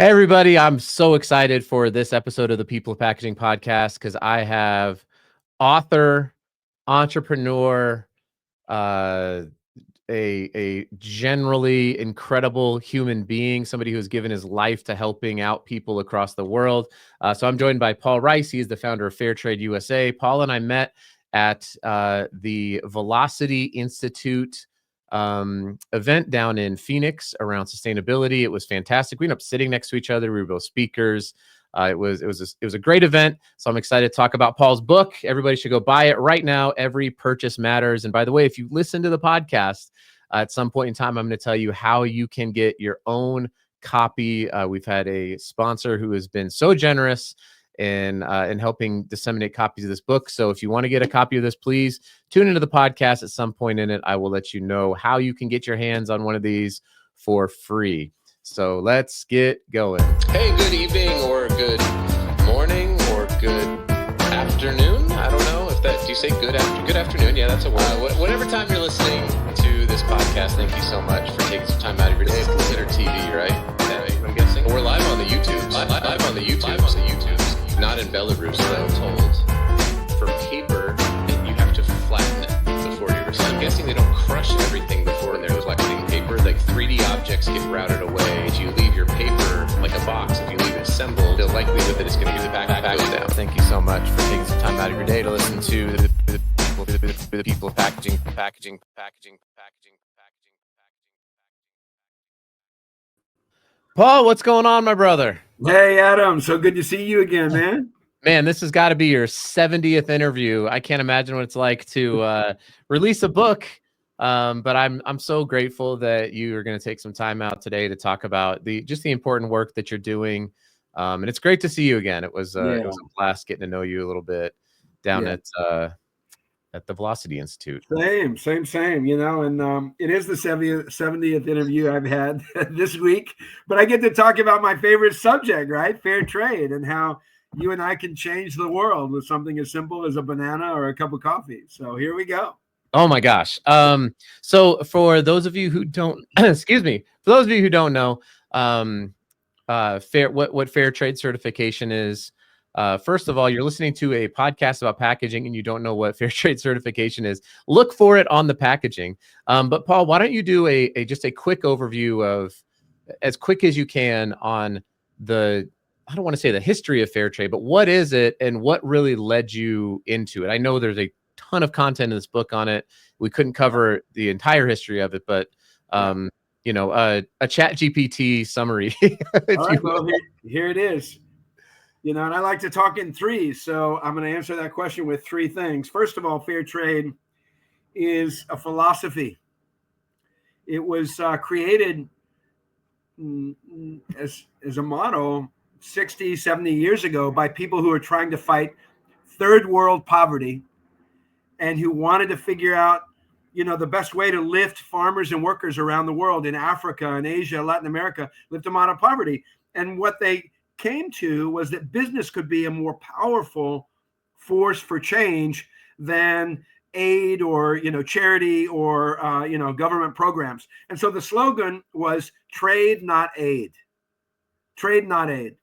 Hey, everybody. I'm so excited for this episode of the People of Packaging podcast because I have author, entrepreneur, uh, a generally incredible human being, somebody who's given his life to helping out people across the world. So I'm joined by Paul Rice. He is the founder of Fair Trade USA. Paul and I met at the Velocity Institute event down in Phoenix around sustainability. It was fantastic. We ended up sitting next to each other. We were both speakers. It was a great event. So I'm excited to talk about Paul's book. Everybody should go buy it right now. Every purchase matters. And by the way, if you listen to the podcast, at some point in time, I'm going to tell you how you can get your own copy. We've had a sponsor who has been so generous in helping disseminate copies of this book. So if you want to get a copy of this, please tune into the podcast at some point in it. I will let you know how you can get your hands on one of these for free. So let's get going. Hey, good evening or good morning or good afternoon. I don't know if that, do you say good afternoon? Yeah, that's a word. Whatever time you're listening to this podcast, thank you so much for taking some time out of your day. It's considered TV, right? I'm guessing. We're live on the YouTube. Live on the YouTube. Not in Belarus, though, told. For paper, you have to flatten it before you receive. I'm guessing they don't crush everything before they're collecting paper. Like 3D objects get routed away. If you leave your paper like a box, if you leave it assembled, the likelihood that it's going to be the back goes down. Thank you so much for taking some time out of your day to listen to the people of packaging. Paul, what's going on, my brother? Hey, Adam. So good to see you again, man. Man, this has got to be your 70th interview. I can't imagine what it's like to release a book. But I'm so grateful that you are going to take some time out today to talk about the important work that you're doing. And it's great to see you again. It was a blast getting to know you a little bit down at the Velocity Institute. Same. You know, and it is the 70th interview I've had this week. But I get to talk about my favorite subject, right? Fair trade, and how you and I can change the world with something as simple as a banana or a cup of coffee. So here we go. Oh my gosh. So for those of you who don't, excuse me, for those of you who don't know, what fair trade certification is. First of all, you're listening to a podcast about packaging and you don't know what fair trade certification is. Look for it on the packaging. But Paul, why don't you do just a quick overview of, as quick as you can, on I don't want to say the history of fair trade, but what is it and what really led you into it? I know there's a ton of content in this book on it. We couldn't cover the entire history of it, but a chat GPT summary. All right, well, here it is. You know, and I like to talk in threes, so I'm going to answer that question with three things. First of all, fair trade is a philosophy. It was created as a motto 60, 70 years ago by people who are trying to fight third world poverty and who wanted to figure out, the best way to lift farmers and workers around the world in Africa and Asia, Latin America, lift them out of poverty. And what they came to was that business could be a more powerful force for change than aid or, charity or, government programs. And so the slogan was trade, not aid. Trade, not aid.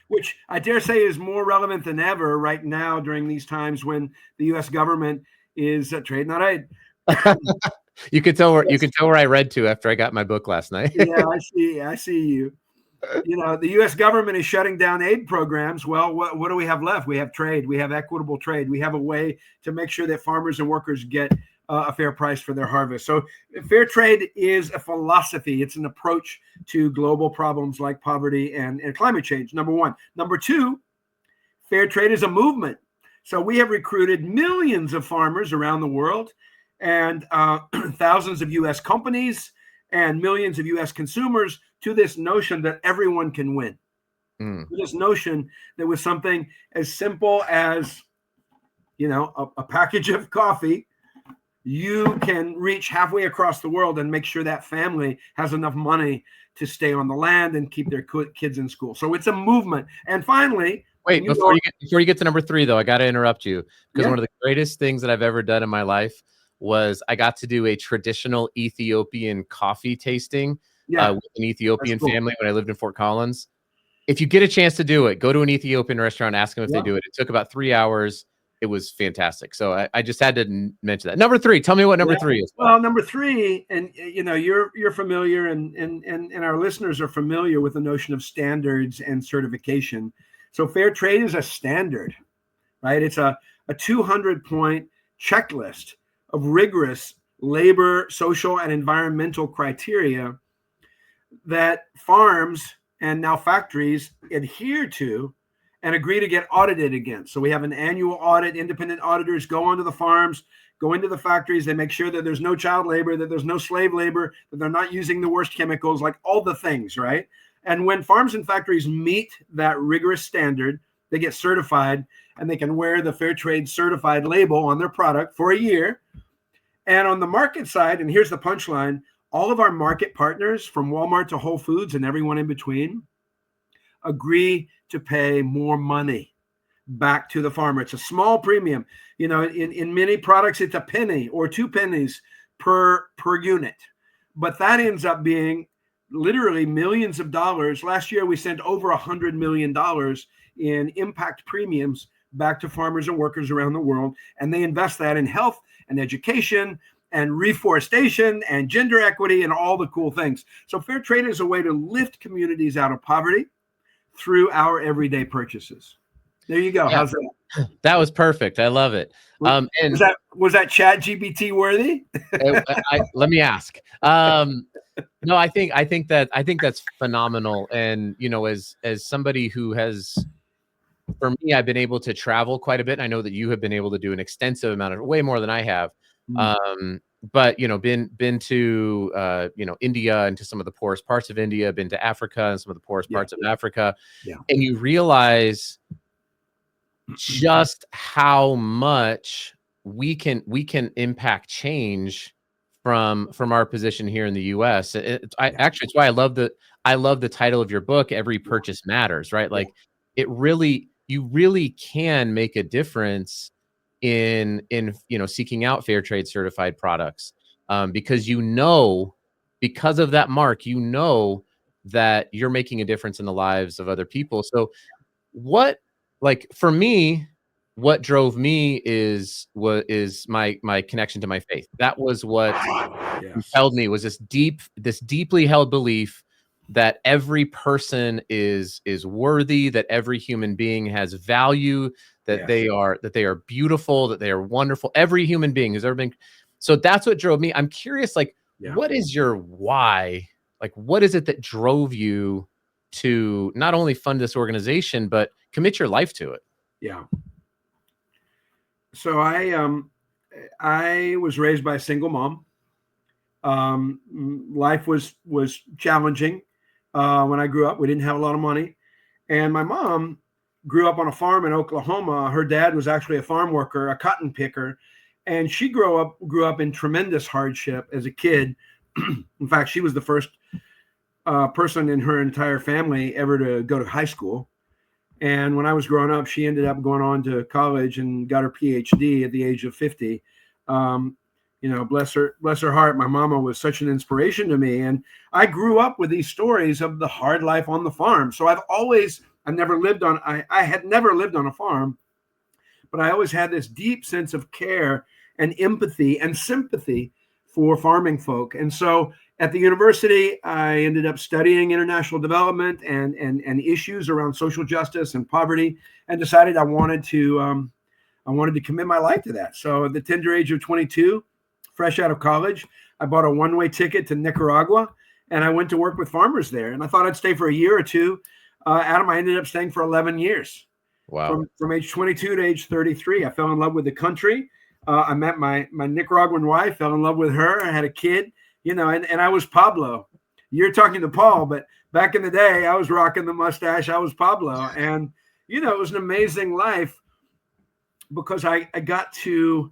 Which I dare say is more relevant than ever right now during these times when the U.S. government is trade, not aid. You can tell where I read to after I got my book last night. Yeah, I see you. The U.S. government is shutting down aid programs. Well, what do we have left? We have trade. We have equitable trade. We have a way to make sure that farmers and workers get a fair price for their harvest. So fair trade is a philosophy. It's an approach to global problems like poverty and climate change, number one. Number two, fair trade is a movement. So we have recruited millions of farmers around the world and thousands of U.S. companies and millions of U.S. consumers to this notion that everyone can win. This notion that was something as simple as, a package of coffee, you can reach halfway across the world and make sure that family has enough money to stay on the land and keep their kids in school. So it's a movement. And finally, wait, before you get to number three, though, I got to interrupt you because one of the greatest things that I've ever done in my life was I got to do a traditional Ethiopian coffee tasting with an Ethiopian cool. family when I lived in Fort Collins. If you get a chance to do it, go to an Ethiopian restaurant, ask them if they do it. It took about 3 hours. It was fantastic. So I just had to mention that. Number 3, tell me what number 3 is. Well, number 3, and you're familiar, and our listeners are familiar with the notion of standards and certification. So fair trade is a standard, right? It's a 200-point checklist of rigorous labor, social, and environmental criteria that farms and now factories adhere to and agree to get audited against. So we have an annual audit. Independent auditors go onto the farms, go into the factories. They make sure that there's no child labor, that there's no slave labor, that they're not using the worst chemicals, like all the things, right? And when farms and factories meet that rigorous standard, they get certified, and they can wear the Fair Trade certified label on their product for a year. And on the market side, and here's the punchline, all of our market partners, from Walmart to Whole Foods and everyone in between, agree to pay more money back to the farmer. It's a small premium. In many products, it's a penny or 2 pennies per unit. But that ends up being literally millions of dollars. Last year, we sent over $100 million in impact premiums back to farmers and workers around the world. And they invest that in health and education and reforestation and gender equity and all the cool things. So fair trade is a way to lift communities out of poverty through our everyday purchases. There you go. Yeah. How's that? That was perfect. I love it. And was that Chat GPT worthy? Let me ask. No, I think that's phenomenal. And as somebody who has, for me, I've been able to travel quite a bit. I know that you have been able to do an extensive amount of, way more than I have. But been to India and to some of the poorest parts of India, been to Africa and some of the poorest parts of Africa, and you realize just how much we can impact change from our position here in the U.S. Actually, it's why I love the title of your book, Every Purchase Matters, right? Like you really can make a difference in seeking out fair trade certified products, because because of that mark, that you're making a difference in the lives of other people. So for me, what drove me is my connection to my faith. That was what compelled me, was this deeply held belief that every person is worthy, that every human being has value, that they are beautiful, that they are wonderful. Every human being who's ever been. So that's what drove me. I'm curious, what is your why? What is it that drove you to not only fund this organization, but commit your life to it? Yeah. So I was raised by a single mom. Life was challenging. When I grew up, we didn't have a lot of money. And my mom grew up on a farm in Oklahoma. Her dad was actually a farm worker, a cotton picker. And she grew up in tremendous hardship as a kid. In fact, she was the first person in her entire family ever to go to high school. And when I was growing up, she ended up going on to college and got her PhD at the age of 50. Bless her heart. My mama was such an inspiration to me. And I grew up with these stories of the hard life on the farm. So I had never lived on a farm, but I always had this deep sense of care and empathy and sympathy for farming folk. And so at the university, I ended up studying international development and issues around social justice and poverty, and decided I wanted to commit my life to that. So at the tender age of 22, fresh out of college, I bought a one-way ticket to Nicaragua, and I went to work with farmers there. And I thought I'd stay for a year or two. Adam, I ended up staying for 11 years. Wow. From age 22 to age 33, I fell in love with the country. I met my Nicaraguan wife, fell in love with her. I had a kid, and I was Pablo. You're talking to Paul, but back in the day, I was rocking the mustache. I was Pablo. And, it was an amazing life because I got to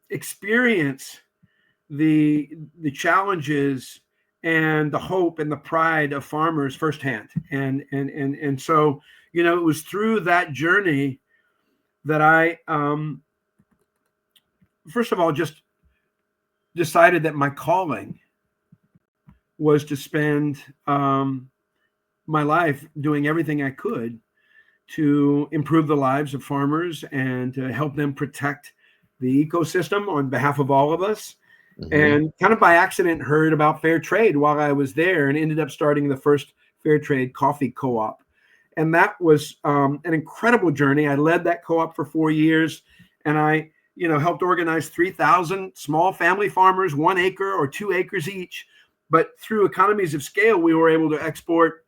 experience the challenges and the hope and the pride of farmers firsthand. And so, it was through that journey that I, first of all, just decided that my calling was to spend my life doing everything I could to improve the lives of farmers and to help them protect the ecosystem on behalf of all of us. Mm-hmm. And kind of by accident heard about fair trade while I was there and ended up starting the first fair trade coffee co-op. And that was an incredible journey. I led that co-op for 4 years, and I helped organize 3,000 small family farmers, 1 acre or 2 acres each. But through economies of scale, we were able to export,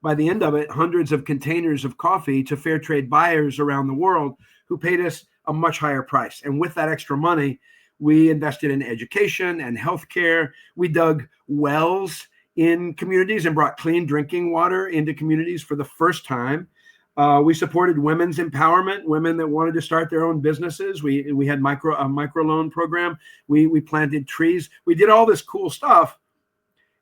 by the end of it, hundreds of containers of coffee to fair trade buyers around the world who paid us a much higher price. And with that extra money, we invested in education and healthcare. We dug wells in communities and brought clean drinking water into communities for the first time. We supported women's empowerment, women that wanted to start their own businesses. We had a microloan program. We planted trees. We did all this cool stuff,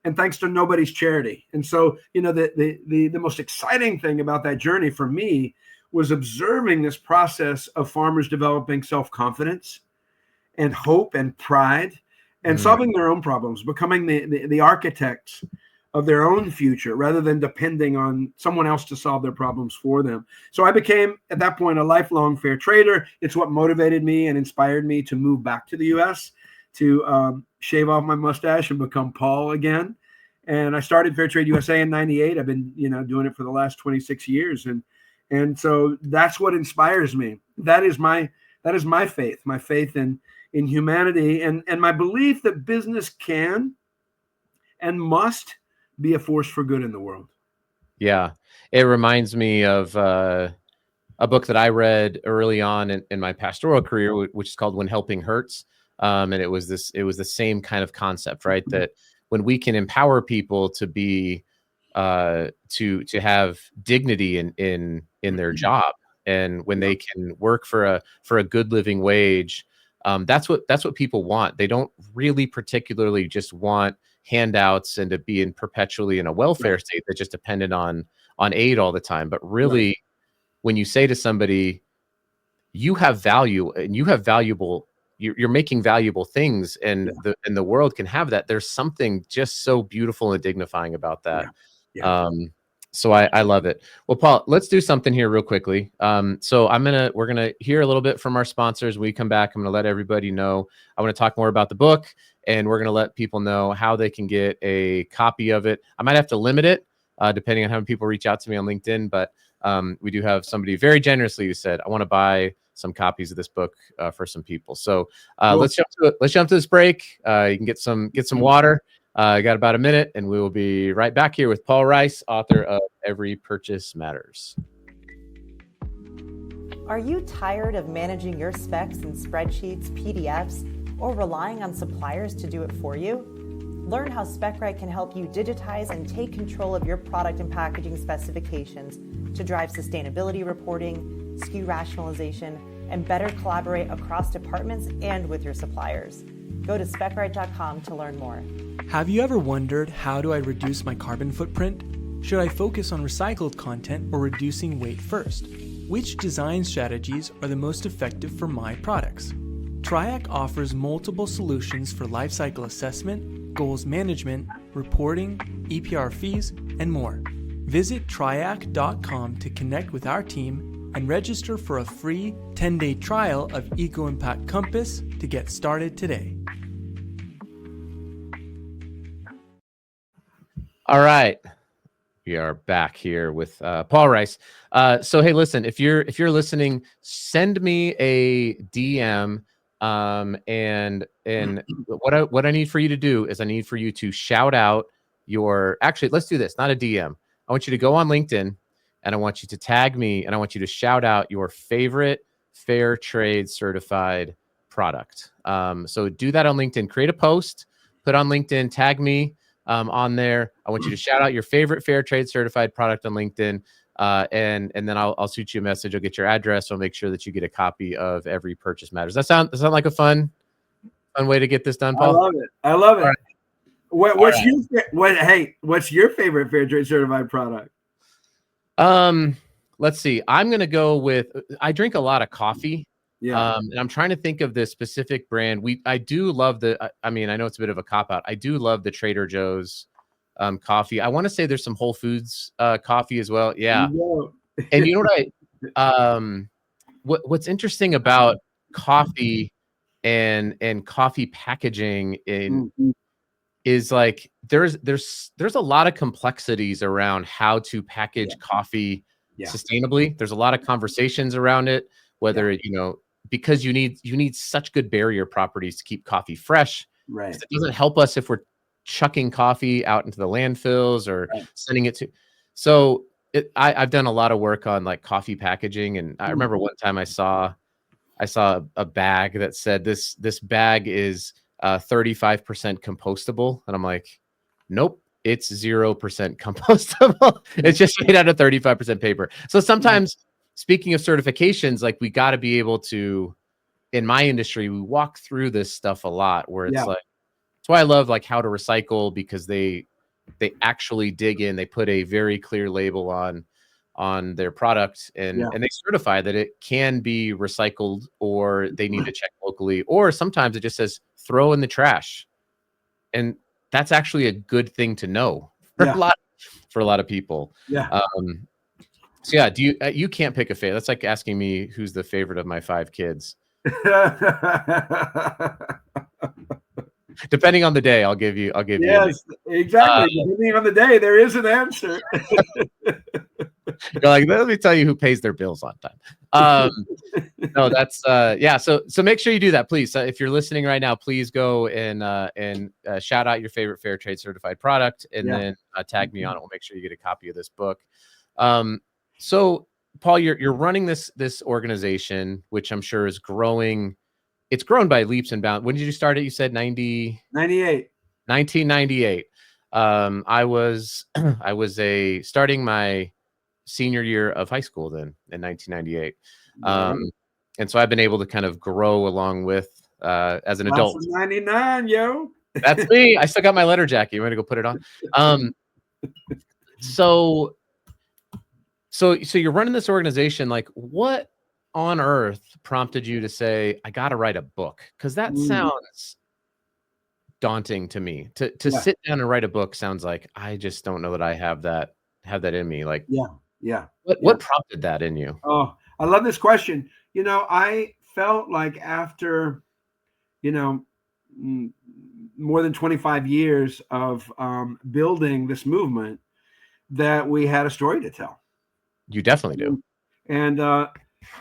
and thanks to nobody's charity. And so, the most exciting thing about that journey for me was observing this process of farmers developing self-confidence and hope and pride and solving their own problems, becoming the architects of their own future rather than depending on someone else to solve their problems for them. So I became, at that point, a lifelong fair trader. It's what motivated me and inspired me to move back to the U.S., to shave off my mustache and become Paul again. And I started Fair Trade USA in '98. I've been, doing it for the last 26 years. And so that's what inspires me. That is my faith, my faith in humanity, and my belief that business can and must be a force for good in the world. Yeah. It reminds me of a book that I read early on in my pastoral career, which is called When Helping Hurts. And it was the same kind of concept, right? That when we can empower people to be to have dignity in their job, and when they can work for a good living wage, that's what people want. They don't really particularly just want handouts and to be perpetually in a welfare state that's just dependent on aid all the time. But really, when you say to somebody, you have value and you have valuable, you're making valuable things, and the world can have that. There's something just so beautiful and dignifying about that. So I love it. Well, Paul, let's do something here real quickly. So we're gonna hear a little bit from our sponsors. When we come back, I'm gonna let everybody know. I want to talk more about the book, and we're gonna let people know how they can get a copy of it. I might have to limit it depending on how many people reach out to me on LinkedIn, but we do have somebody very generously who said, I want to buy some copies of this book for some people. So cool. Let's jump to this break. You can get some water. Got about a minute, and we will be right back here with Paul Rice, author of Every Purchase Matters. Are you tired of managing your specs in spreadsheets, PDFs, or relying on suppliers to do it for you? Learn how SpecRite can help you digitize and take control of your product and packaging specifications to drive sustainability reporting, SKU rationalization, and better collaborate across departments and with your suppliers. Go to SpecRite.com to learn more. Have you ever wondered, how do I reduce my carbon footprint? Should I focus on recycled content or reducing weight first? Which design strategies are the most effective for my products? Triac offers multiple solutions for lifecycle assessment, goals management, reporting, EPR fees, and more. Visit triac.com to connect with our team and register for a free 10-day trial of Eco Impact Compass to get started today. All right, we are back here with Paul Rice. So hey, listen, if you're listening, send me a DM, and what I need for you to do is I need for you to shout out actually, let's do this, not a DM. I want you to go on LinkedIn, and I want you to tag me, and I want you to shout out your favorite fair trade certified product. So do that on LinkedIn. Create a post, put on LinkedIn, tag me on there. I want you to shout out your favorite fair trade certified product on LinkedIn, and then I'll shoot you a message. I'll get your address. I'll make sure that you get a copy of Every Purchase Matters. Does that sound like a fun way to get this done, Paul? I love it. Right. What's your favorite fair trade certified product? Let's see. I'm gonna go with. I drink a lot of coffee. Yeah. And I'm trying to think of the specific brand. I do love I mean, I know it's a bit of a cop out. I do love the Trader Joe's coffee. I want to say there's some Whole Foods coffee as well. Yeah. And you know what what's interesting about coffee and coffee packaging Mhm. is like there's a lot of complexities around how to package coffee Yeah. sustainably. There's a lot of conversations around it, whether because you need such good barrier properties to keep coffee fresh. Right. It doesn't help us if we're chucking coffee out into the landfills or Right. sending it to. So I've done a lot of work on like coffee packaging, and I remember one time I saw a bag that said this bag is 35% compostable, and I'm like, nope, it's 0% compostable. It's just made out of 35% paper. So sometimes, speaking of certifications, like we got to be able to, in my industry, we walk through this stuff a lot where it's like, that's why I love like How to Recycle, because they actually dig in. They put a very clear label on their product, and they certify that it can be recycled, or they need to check locally, or sometimes it just says throw in the trash. And that's actually a good thing to know for a lot of people. Yeah. So yeah, do you can't pick a favorite. That's like asking me who's the favorite of my 5 kids. Depending on the day, I'll give you Yes, exactly. Depending on the day, there is an answer. You're like, let me tell you who pays their bills on time. No, that's yeah. So make sure you do that, please. If you're listening right now, please go and shout out your favorite fair trade certified product, and then tag me on it. We'll make sure you get a copy of this book. So Paul, you're running this organization, which I'm sure is growing. It's grown by leaps and bounds. When did you start it? You said 98. 1998. I was starting my senior year of high school then in 1998. And so I've been able to kind of grow along with as an adult. 99, yo. That's me. I still got my letter jacket. You want to go put it on? So you're running this organization. Like, what on earth prompted you to say, I got to write a book? Because that sounds daunting to me. To sit down and write a book sounds like I just don't know that I have that in me. Like, what prompted that in you? Oh, I love this question. I felt like after, more than 25 years of building this movement, that we had a story to tell. You definitely do. And,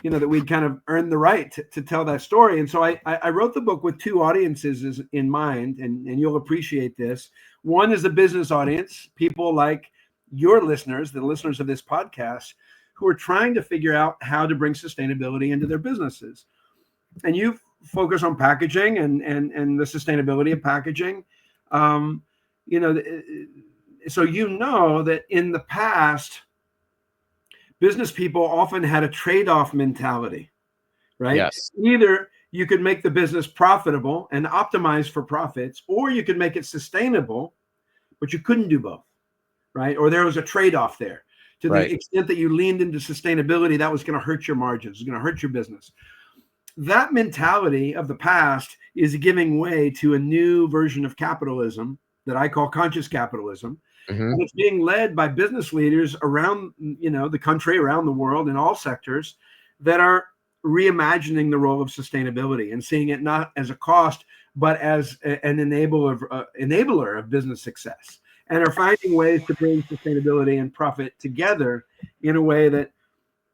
that we'd kind of earned the right to tell that story. And so I wrote the book with 2 audiences in mind, and you'll appreciate this. One is the business audience, people like your listeners, the listeners of this podcast, who are trying to figure out how to bring sustainability into their businesses. And you focus on packaging and the sustainability of packaging. So that in the past, business people often had a trade-off mentality, right? Yes. Either you could make the business profitable and optimize for profits, or you could make it sustainable, but you couldn't do both, right? Or there was a trade-off there. To the extent that you leaned into sustainability, that was going to hurt your margins, going to hurt your business. That mentality of the past is giving way to a new version of capitalism that I call conscious capitalism. And it's being led by business leaders around, the country, around the world, in all sectors, that are reimagining the role of sustainability and seeing it not as a cost, but as an enabler of business success, and are finding ways to bring sustainability and profit together in a way that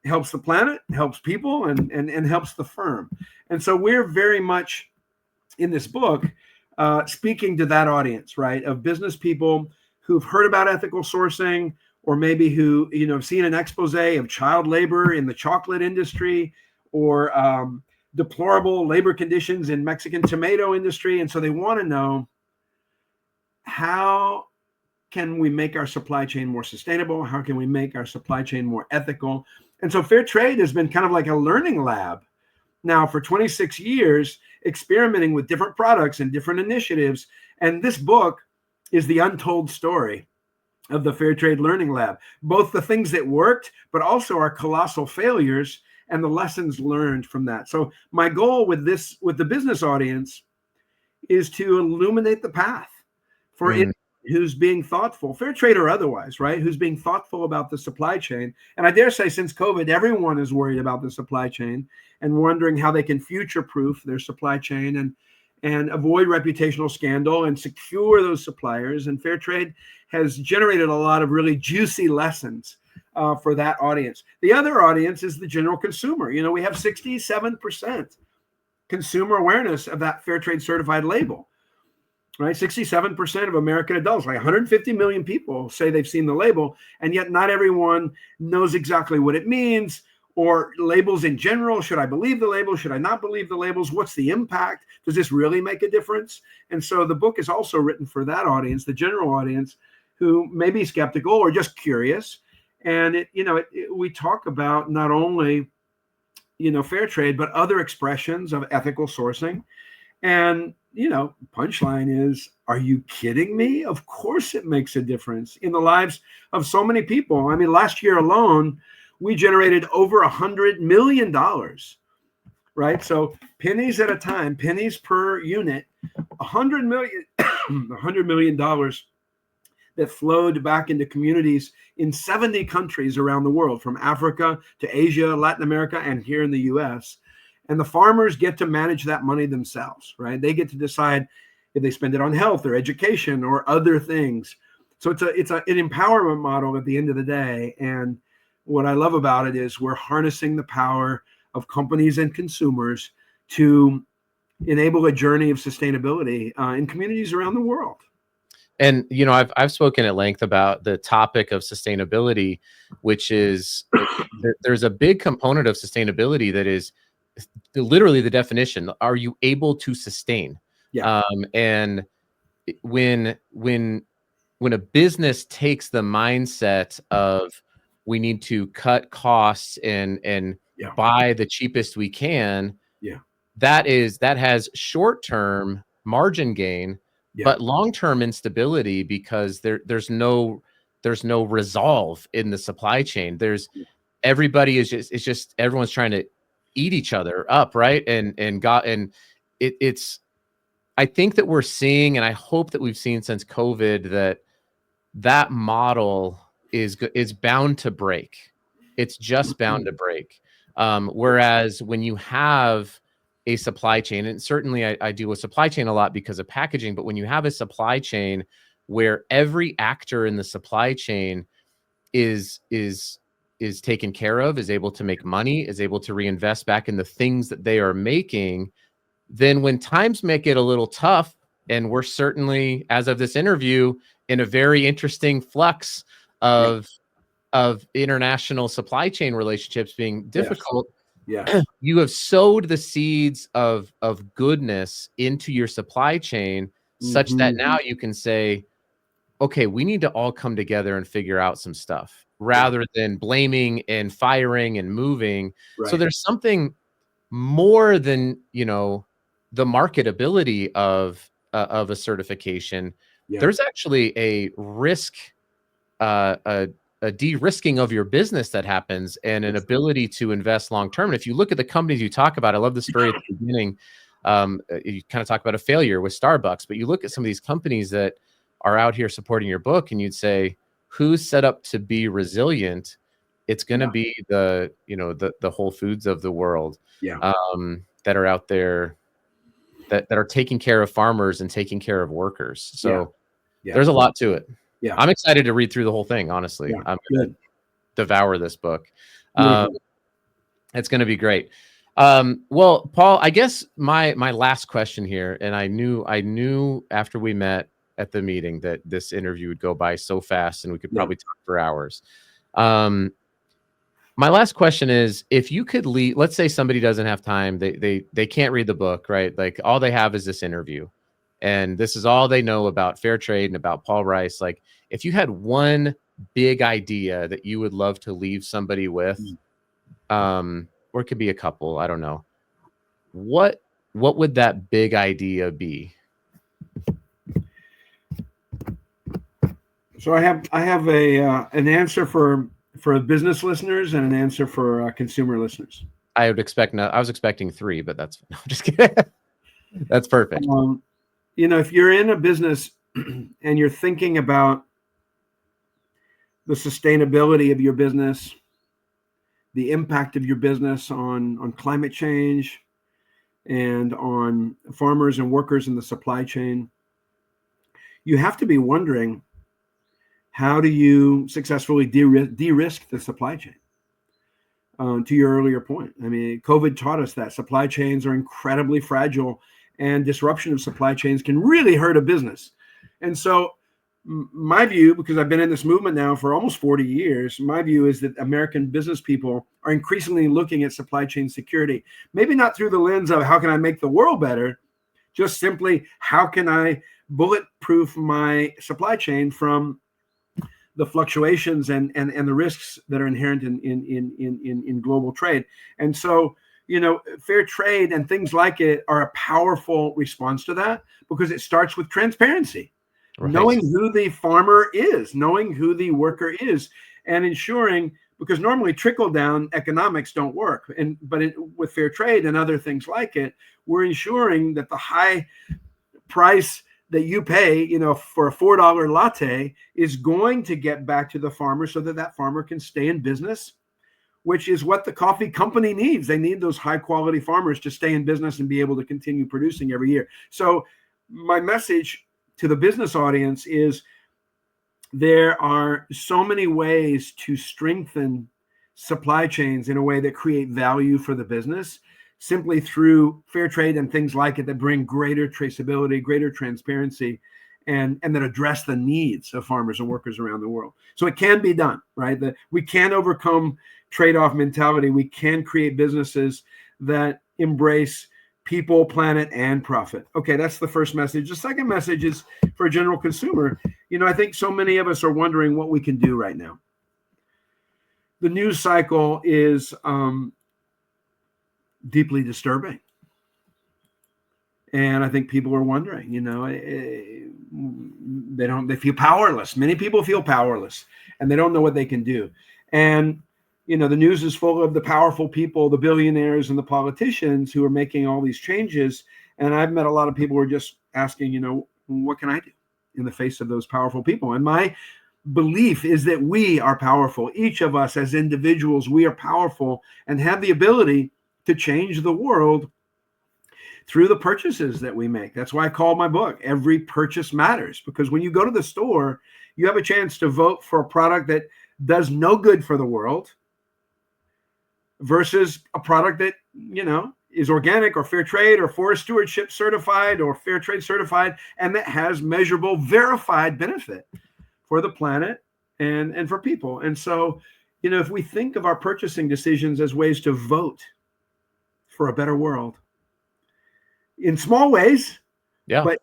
helps the planet, helps people, and helps the firm. And so we're very much in this book speaking to that audience, right, of business people who've heard about ethical sourcing, or maybe who, have seen an expose of child labor in the chocolate industry, or deplorable labor conditions in Mexican tomato industry. And so they want to know, how can we make our supply chain more sustainable? How can we make our supply chain more ethical? And so fair trade has been kind of like a learning lab now for 26 years, experimenting with different products and different initiatives. And this book is the untold story of the Fair Trade Learning Lab, both the things that worked, but also our colossal failures, and the lessons learned from that. So my goal with the business audience, is to illuminate the path for it who's being thoughtful, fair trade or otherwise, right? Who's being thoughtful about the supply chain. And I dare say since COVID, everyone is worried about the supply chain and wondering how they can future-proof their supply chain and avoid reputational scandal and secure those suppliers. And fair trade has generated a lot of really juicy lessons for that audience. The other audience is the general consumer. You know, we have 67% consumer awareness of that fair trade certified label, right? 67% of American adults, like 150 million people, say they've seen the label, and yet not everyone knows exactly what it means, or labels in general. Should I believe the label? Should I not believe the labels? What's the impact? Does this really make a difference? And so the book is also written for that audience, the general audience, who may be skeptical or just curious. And we talk about not only fair trade, but other expressions of ethical sourcing. And, punchline is, are you kidding me? Of course it makes a difference in the lives of so many people. I mean, last year alone, we generated over $100 million, right? So pennies at a time, pennies per unit, $100 million that flowed back into communities in 70 countries around the world, from Africa to Asia, Latin America, and here in the US. And the farmers get to manage that money themselves, right? They get to decide if they spend it on health or education or other things. So it's an empowerment model at the end of the day. And what I love about it is we're harnessing the power of companies and consumers to enable a journey of sustainability in communities around the world. And, I've spoken at length about the topic of sustainability, which is there's a big component of sustainability that is literally the definition. Are you able to sustain? Yeah. And when a business takes the mindset of we need to cut costs and buy the cheapest we can, that has short-term margin gain, but long-term instability, because there's no resolve in the supply chain. Everybody is just everyone's trying to eat each other up, right? It's I think that we're seeing, and I hope that we've seen since COVID, that model is bound to break. It's just bound to break. Whereas when you have a supply chain, and certainly I deal with supply chain a lot because of packaging, but when you have a supply chain where every actor in the supply chain is taken care of, is able to make money, is able to reinvest back in the things that they are making, then when times make it a little tough, and we're certainly, as of this interview, in a very interesting flux of international supply chain relationships being difficult. Yes. You have sowed the seeds of goodness into your supply chain, such that now you can say, okay, we need to all come together and figure out some stuff, rather than blaming and firing and moving. Right. So there's something more than, the marketability of a certification. There's actually a risk, a de-risking of your business that happens, and an ability to invest long-term. And if you look at the companies you talk about, I love the story at the beginning. You kind of talk about a failure with Starbucks, but you look at some of these companies that are out here supporting your book, and you'd say, who's set up to be resilient? It's going to be the Whole Foods of the world, that are out there, that are taking care of farmers and taking care of workers. So there's a lot to it. Yeah. I'm excited to read through the whole thing. Honestly, I'm going to devour this book. It's going to be great. Well, Paul, I guess my last question here, and I knew after we met at the meeting that this interview would go by so fast and we could probably talk for hours. My last question is, if you could leave, let's say somebody doesn't have time, they can't read the book, right? Like, all they have is this interview, and this is all they know about fair trade and about Paul Rice. Like, if you had one big idea that you would love to leave somebody with, or it could be a couple, I don't know, what would that big idea be? So I have an answer for business listeners and an answer for consumer listeners. I would expect I was expecting 3, but that's no, I'm just kidding. That's perfect. If you're in a business and you're thinking about the sustainability of your business, the impact of your business on climate change and on farmers and workers in the supply chain, you have to be wondering, how do you successfully de-risk the supply chain? To your earlier point, I mean, COVID taught us that supply chains are incredibly fragile, and disruption of supply chains can really hurt a business. And so my view, because I've been in this movement now for almost 40 years, my view is that American business people are increasingly looking at supply chain security, maybe not through the lens of how can I make the world better, just simply how can I bulletproof my supply chain from the fluctuations and the risks that are inherent in global trade. And so, fair trade and things like it are a powerful response to that, because it starts with transparency. Right. Knowing who the farmer is, knowing who the worker is, and ensuring, because normally trickle down economics don't work. But with fair trade and other things like it, we're ensuring that the high price that you pay, for a $4 latte is going to get back to the farmer so that farmer can stay in business, which is what the coffee company needs. They need those high quality farmers to stay in business and be able to continue producing every year. So my message to the business audience is, there are so many ways to strengthen supply chains in a way that create value for the business, simply through fair trade and things like it that bring greater traceability, greater transparency, and that address the needs of farmers and workers around the world. So it can be done, right? That we can overcome trade-off mentality. We can create businesses that embrace people, planet, and profit. Okay, that's the first message. The second message is for a general consumer. I think so many of us are wondering what we can do right now. The news cycle is deeply disturbing. And I think people are wondering, they feel powerless. Many people feel powerless and they don't know what they can do. And, the news is full of the powerful people, the billionaires and the politicians who are making all these changes. And I've met a lot of people who are just asking, what can I do in the face of those powerful people? And my belief is that we are powerful. Each of us as individuals, we are powerful and have the ability to change the world through the purchases that we make. That's why I call my book Every Purchase Matters, because when you go to the store, you have a chance to vote for a product that does no good for the world versus a product that, is organic or fair trade or forest stewardship certified or fair trade certified, and that has measurable, verified benefit for the planet and for people. And so, if we think of our purchasing decisions as ways to vote for a better world in small ways, but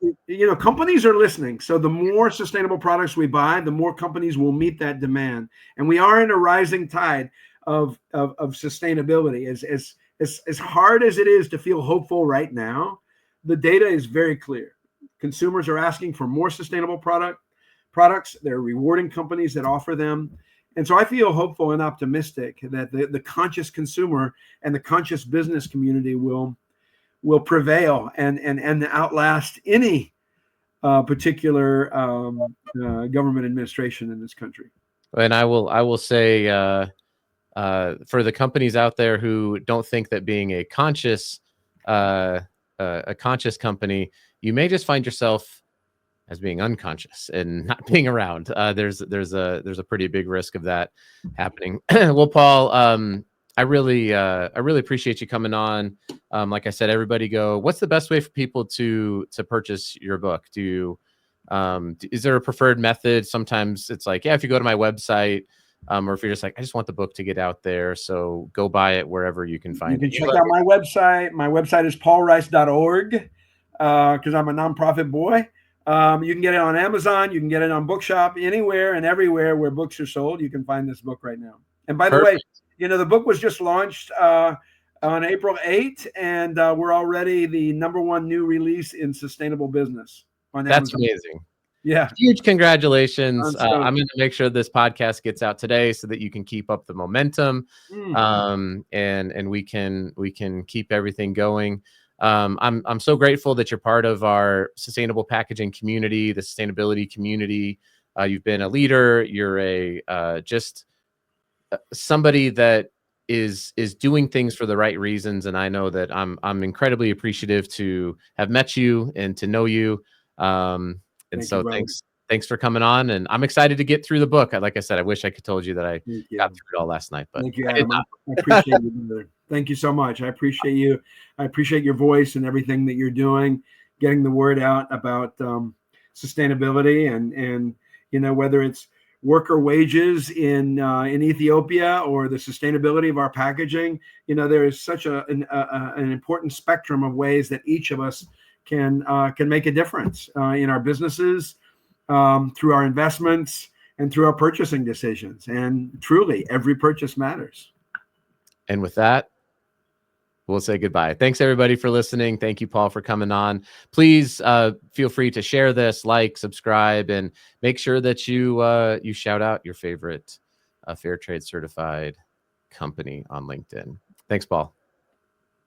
companies are listening. So the more sustainable products we buy, the more companies will meet that demand. And we are in a rising tide of sustainability. As hard as it is to feel hopeful right now, the data is very clear. Consumers are asking for more sustainable products. They're rewarding companies that offer them. And so I feel hopeful and optimistic that the conscious consumer and the conscious business community will prevail and outlast any particular government administration in this country. And I will say, for the companies out there who don't think that being a conscious company, you may just find yourself as being unconscious and not being around. There's a pretty big risk of that happening. Well, Paul, I really appreciate you coming on. Like I said, everybody go. What's the best way for people to purchase your book? Is there a preferred method? Sometimes it's like, if you go to my website, or if you're just like, I just want the book to get out there, so go buy it wherever you can find it. You can check out my website. My website is paulrice.org because I'm a nonprofit boy. You can get it on Amazon. You can get it on Bookshop. Anywhere and everywhere where books are sold, you can find this book right now. And by the way, the book was just launched on April 8th, and we're already the #1 new release in sustainable business on Amazon. That's amazing. Yeah. Huge congratulations. I'm stoked. I'm going to make sure this podcast gets out today so that you can keep up the momentum, and we can keep everything going. I'm so grateful that you're part of our sustainable packaging community, the sustainability community. You've been a leader. You're just somebody that is doing things for the right reasons, and I know that I'm incredibly appreciative to have met you and to know you. And Thank so you, brother. thanks for coming on, and I'm excited to get through the book. Like I said, I wish I could told you that I Thank you. got through it all last night, but Thank you, I did Adam. not. I appreciate you, brother. Thank you so much. I appreciate you. I appreciate your voice and everything that you're doing, getting the word out about sustainability and whether it's worker wages in Ethiopia or the sustainability of our packaging. There is such an important spectrum of ways that each of us can make a difference in our businesses, through our investments, and through our purchasing decisions. And truly, every purchase matters. And with that, we'll say goodbye. Thanks everybody for listening. Thank you, Paul, for coming on. Please feel free to share this, like, subscribe, and make sure that you shout out your favorite fair trade certified company on LinkedIn. Thanks, Paul.